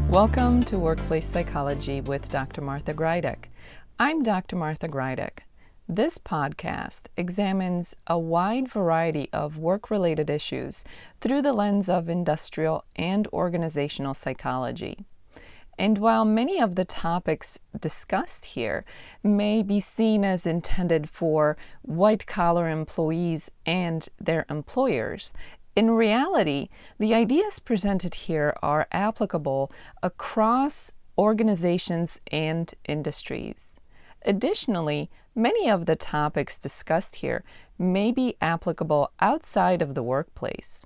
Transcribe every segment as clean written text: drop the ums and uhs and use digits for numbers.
Welcome to Workplace Psychology with Dr. Martha Greidick. I'm Dr. Martha Greidick. This podcast examines a wide variety of work-related issues through the lens of industrial and organizational psychology. And while many of the topics discussed here may be seen as intended for white-collar employees and their employers, in reality, the ideas presented here are applicable across organizations and industries. Additionally, many of the topics discussed here may be applicable outside of the workplace.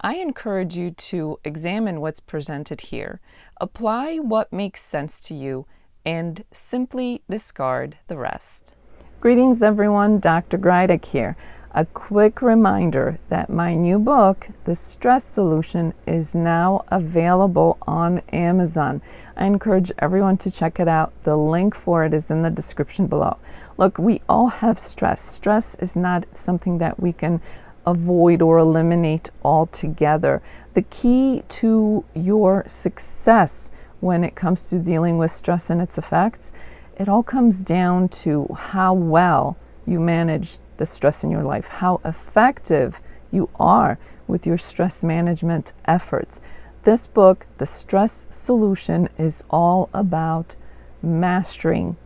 I encourage you to examine what's presented here, apply what makes sense to you, and simply discard the rest. Greetings everyone, Dr. Greidick here. A quick reminder that my new book, The Stress Solution, is now available on Amazon. I encourage everyone to check it out. The link for it is in the description below. Look, we all have stress. Stress is not something that we can avoid or eliminate altogether. The key to your success when it comes to dealing with stress and its effects, it all comes down to how well you manage the stress in your life, how effective you are with your stress management efforts. This book, The Stress Solution, is all about mastering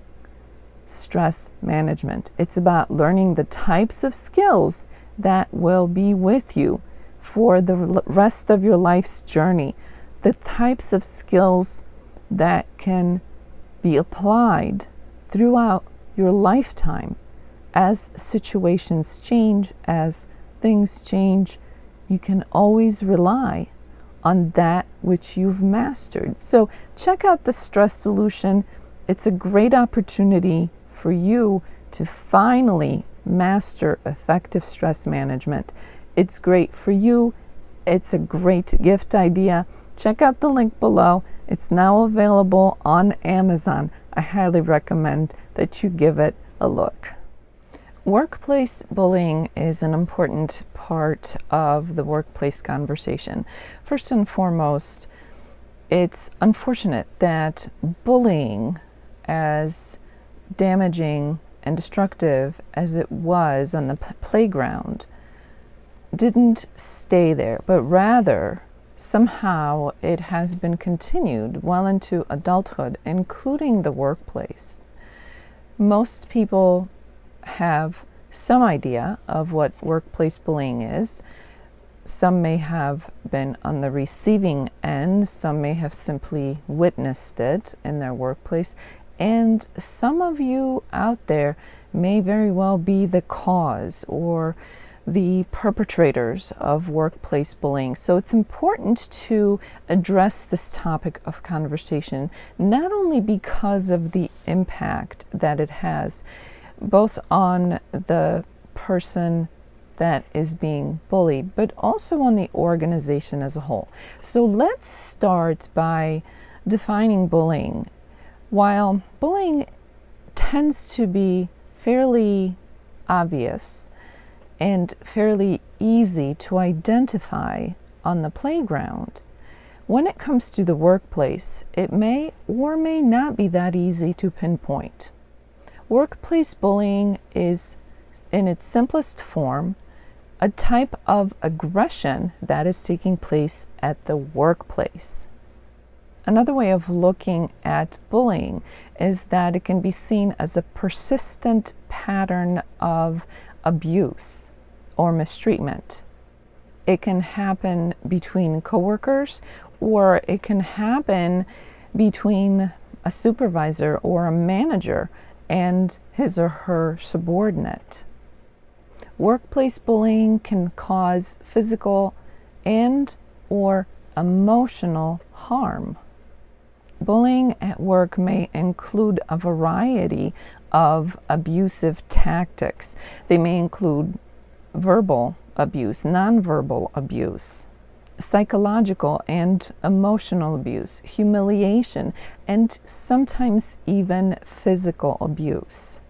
stress management. It's about learning the types of skills that will be with you for the rest of your life's journey, the types of skills that can be applied throughout your lifetime. As situations change, as things change, you can always rely on that which you've mastered. So check out The Stress Solution. It's a great opportunity for you to finally master effective stress management. It's great for you. It's a great gift idea. Check out the link below. It's now available on Amazon. I highly recommend that you give it a look. Workplace bullying is an important part of the workplace conversation. First and foremost, it's unfortunate that bullying, as damaging and destructive as it was on the playground, didn't stay there, but rather somehow it has been continued well into adulthood, including the workplace. Most people have some idea of what workplace bullying is. Some may have been on the receiving end, some may have simply witnessed it in their workplace, and some of you out there may very well be the cause or the perpetrators of workplace bullying. So it's important to address this topic of conversation, not only because of the impact that it has both on the person that is being bullied, but also on the organization as a whole. So let's start by defining bullying. While bullying tends to be fairly obvious and fairly easy to identify on the playground, when it comes to the workplace, it may or may not be that easy to pinpoint. Workplace bullying is, in its simplest form, a type of aggression that is taking place at the workplace. Another way of looking at bullying is that it can be seen as a persistent pattern of abuse or mistreatment. It can happen between coworkers, or it can happen between a supervisor or a manager and his or her subordinate. Workplace bullying can cause physical and or emotional harm. Bullying at work may include a variety of abusive tactics. They may include verbal abuse, nonverbal abuse, psychological and emotional abuse, humiliation, and sometimes even physical abuse.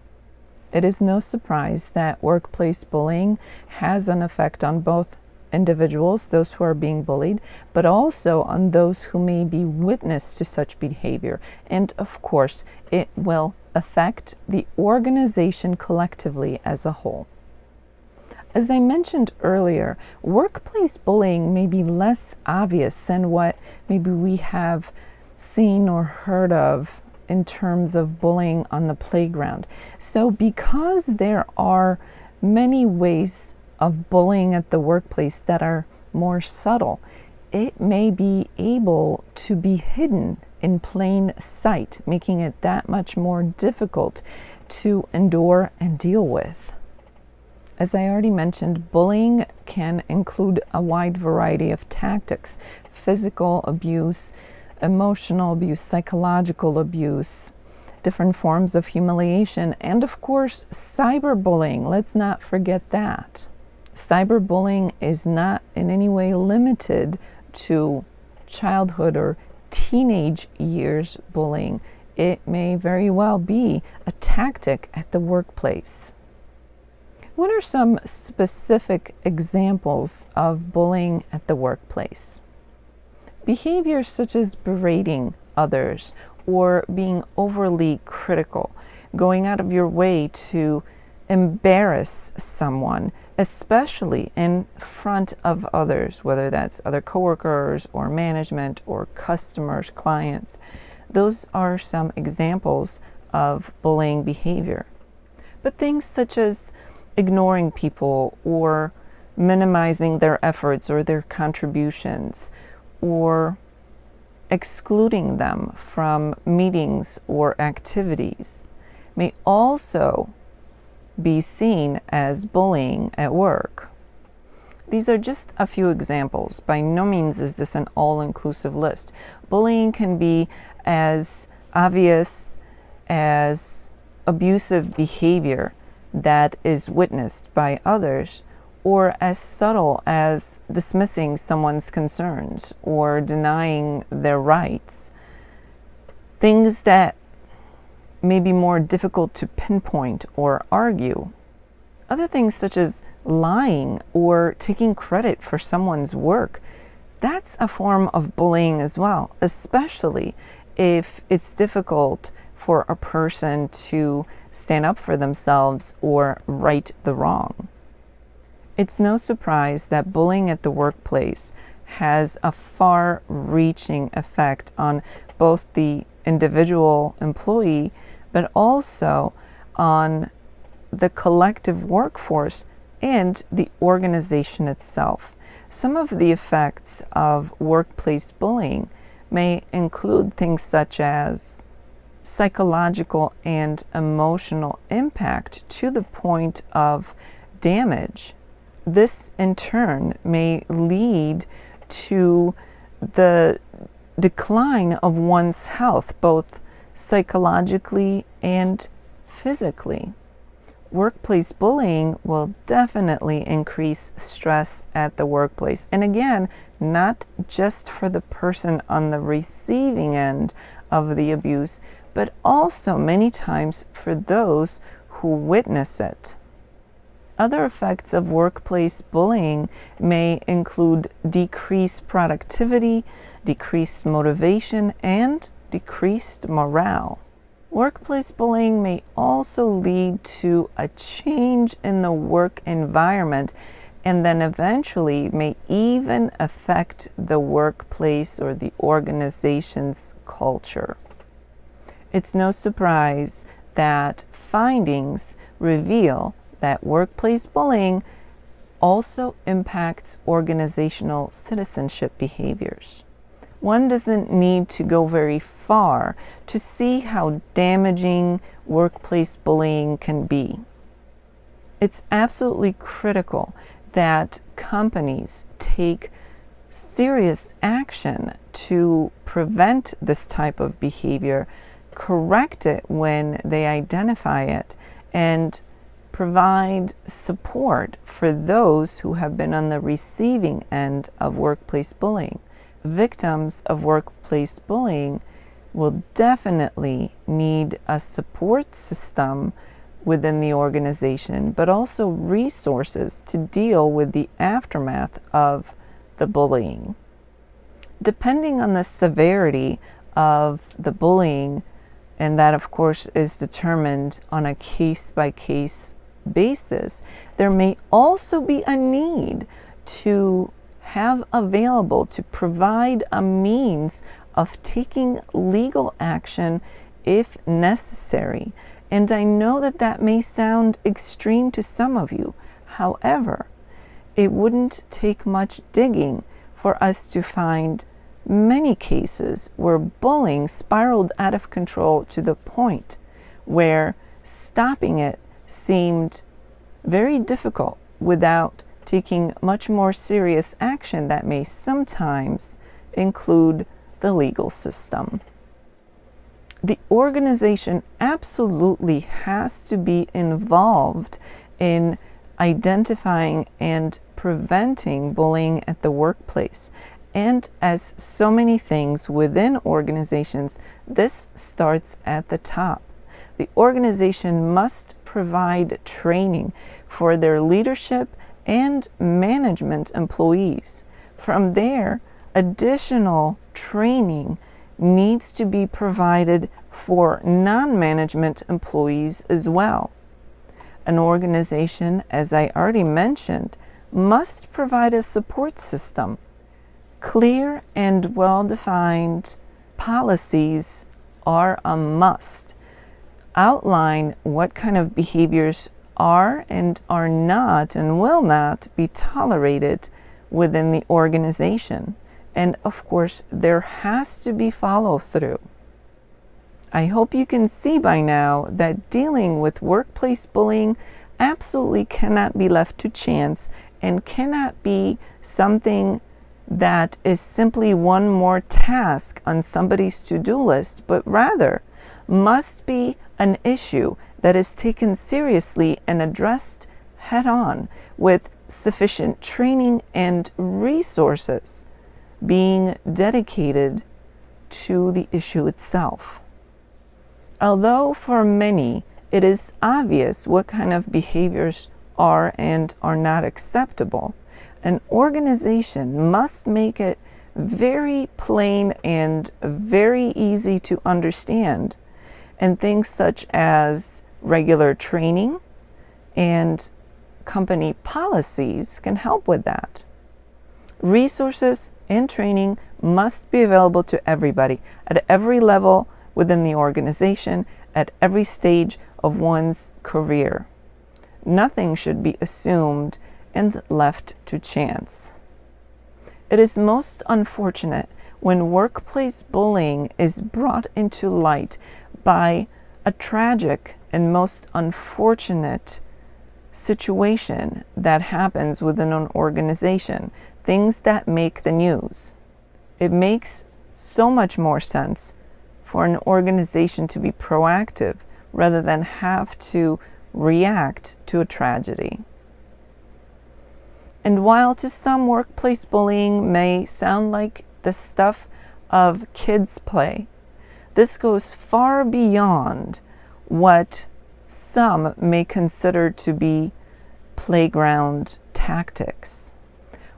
It is no surprise that workplace bullying has an effect on both individuals, those who are being bullied, but also on those who may be witness to such behavior. And of course, it will affect the organization collectively as a whole. As I mentioned earlier, workplace bullying may be less obvious than what maybe we have seen or heard of in terms of bullying on the playground. So because there are many ways of bullying at the workplace that are more subtle, it may be able to be hidden in plain sight, making it that much more difficult to endure and deal with. As I already mentioned, bullying can include a wide variety of tactics: physical abuse, emotional abuse, psychological abuse, different forms of humiliation, and of course, cyberbullying. Let's not forget that. Cyberbullying is not in any way limited to childhood or teenage years bullying. It may very well be a tactic at the workplace. What are some specific examples of bullying at the workplace? Behaviors such as berating others or being overly critical, going out of your way to embarrass someone, especially in front of others, whether that's other coworkers or management or customers, clients. Those are some examples of bullying behavior. But things such as ignoring people or minimizing their efforts or their contributions, or excluding them from meetings or activities, may also be seen as bullying at work. These are just a few examples. By no means is this an all-inclusive list. Bullying can be as obvious as abusive behavior that is witnessed by others, or as subtle as dismissing someone's concerns or denying their rights. Things that may be more difficult to pinpoint or argue. Other things such as lying or taking credit for someone's work, that's a form of bullying as well, especially if it's difficult for a person to stand up for themselves or right the wrong. It's no surprise that bullying at the workplace has a far-reaching effect on both the individual employee, but also on the collective workforce and the organization itself. Some of the effects of workplace bullying may include things such as psychological and emotional impact to the point of damage. This in turn may lead to the decline of one's health, both psychologically and physically. Workplace bullying will definitely increase stress at the workplace. And again, not just for the person on the receiving end of the abuse, but also many times for those who witness it. Other effects of workplace bullying may include decreased productivity, decreased motivation, and decreased morale. Workplace bullying may also lead to a change in the work environment, and then eventually may even affect the workplace or the organization's culture. It's no surprise that findings reveal that workplace bullying also impacts organizational citizenship behaviors. One doesn't need to go very far to see how damaging workplace bullying can be. It's absolutely critical that companies take serious action to prevent this type of behavior, correct it when they identify it, and provide support for those who have been on the receiving end of workplace bullying. Victims of workplace bullying will definitely need a support system within the organization, but also resources to deal with the aftermath of the bullying. Depending on the severity of the bullying, and that of course is determined on a case-by-case basis, there may also be a need to have available to provide a means of taking legal action if necessary. And I know that that may sound extreme to some of you. However, it wouldn't take much digging for us to find many cases where bullying spiraled out of control to the point where stopping it seemed very difficult without taking much more serious action that may sometimes include the legal system. The organization absolutely has to be involved in identifying and preventing bullying at the workplace. And as so many things within organizations, this starts at the top. The organization must provide training for their leadership and management employees. From there, additional training needs to be provided for non-management employees as well. An organization, as I already mentioned, must provide a support system. Clear and well-defined policies are a must. Outline what kind of behaviors are and are not and will not be tolerated within the organization. And of course, there has to be follow-through. I hope you can see by now that dealing with workplace bullying absolutely cannot be left to chance and cannot be something that is simply one more task on somebody's to-do list, but rather must be an issue that is taken seriously and addressed head-on with sufficient training and resources being dedicated to the issue itself. Although for many it is obvious what kind of behaviors are and are not acceptable, an organization must make it very plain and very easy to understand, and things such as regular training and company policies can help with that. Resources and training must be available to everybody at every level within the organization, at every stage of one's career. Nothing should be assumed and left to chance. It is most unfortunate when workplace bullying is brought into light by a tragic and most unfortunate situation that happens within an organization, things that make the news. It makes so much more sense for an organization to be proactive rather than have to react to a tragedy. And while to some workplace bullying may sound like the stuff of kids' play, this goes far beyond what some may consider to be playground tactics.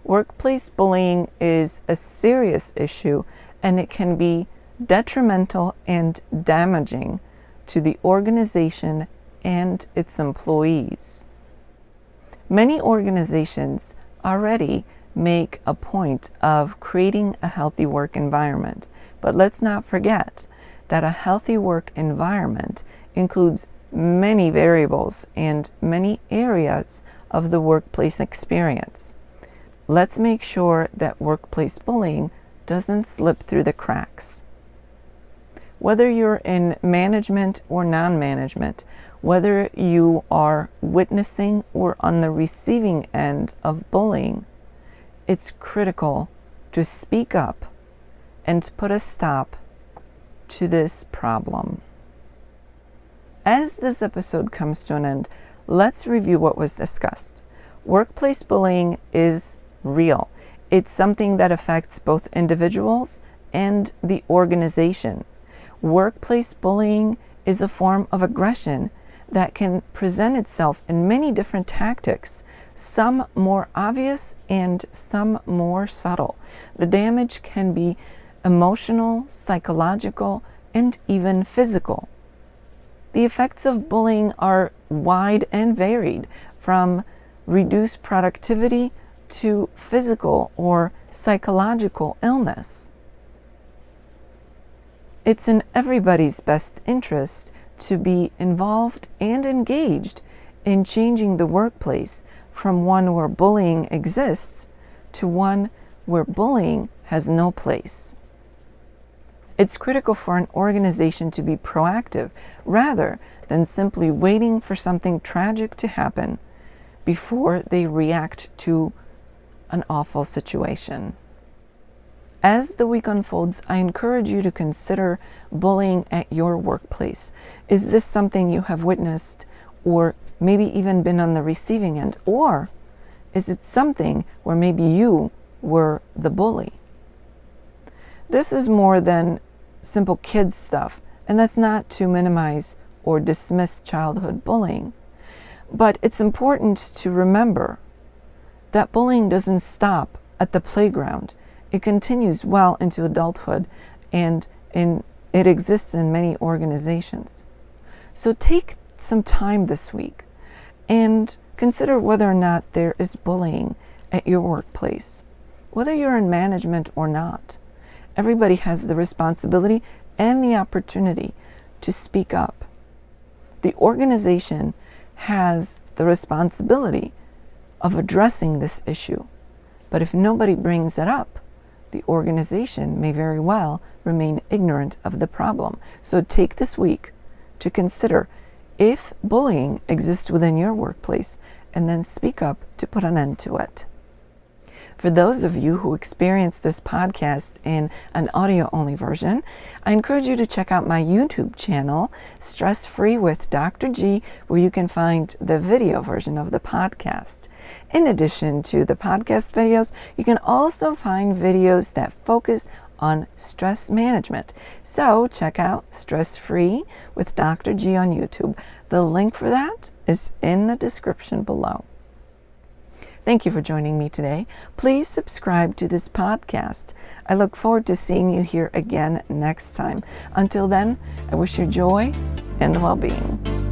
Workplace bullying is a serious issue, and it can be detrimental and damaging to the organization and its employees. Many organizations already make a point of creating a healthy work environment, but let's not forget that a healthy work environment includes many variables and many areas of the workplace experience. Let's make sure that workplace bullying doesn't slip through the cracks. Whether you're in management or non-management, whether you are witnessing or on the receiving end of bullying, it's critical to speak up and put a stop to this problem. As this episode comes to an end, let's review what was discussed. Workplace bullying is real. It's something that affects both individuals and the organization. Workplace bullying is a form of aggression that can present itself in many different tactics, some more obvious and some more subtle. The damage can be emotional, psychological, and even physical. The effects of bullying are wide and varied, from reduced productivity to physical or psychological illness. It's in everybody's best interest to be involved and engaged in changing the workplace from one where bullying exists to one where bullying has no place. It's critical for an organization to be proactive rather than simply waiting for something tragic to happen before they react to an awful situation. As the week unfolds, I encourage you to consider bullying at your workplace. Is this something you have witnessed or maybe even been on the receiving end? Or is it something where maybe you were the bully? This is more than simple kids stuff, and that's not to minimize or dismiss childhood bullying. But it's important to remember that bullying doesn't stop at the playground. It continues well into adulthood, and it exists in many organizations. So take some time this week and consider whether or not there is bullying at your workplace, whether you're in management or not. Everybody has the responsibility and the opportunity to speak up. The organization has the responsibility of addressing this issue. But if nobody brings it up, the organization may very well remain ignorant of the problem. So take this week to consider if bullying exists within your workplace and then speak up to put an end to it. For those of you who experience this podcast in an audio-only version, I encourage you to check out my YouTube channel, Stress Free with Dr. G, where you can find the video version of the podcast. In addition to the podcast videos, you can also find videos that focus on stress management. So check out Stress Free with Dr. G on YouTube. The link for that is in the description below. Thank you for joining me today. Please subscribe to this podcast. I look forward to seeing you here again next time. Until then, I wish you joy and well-being.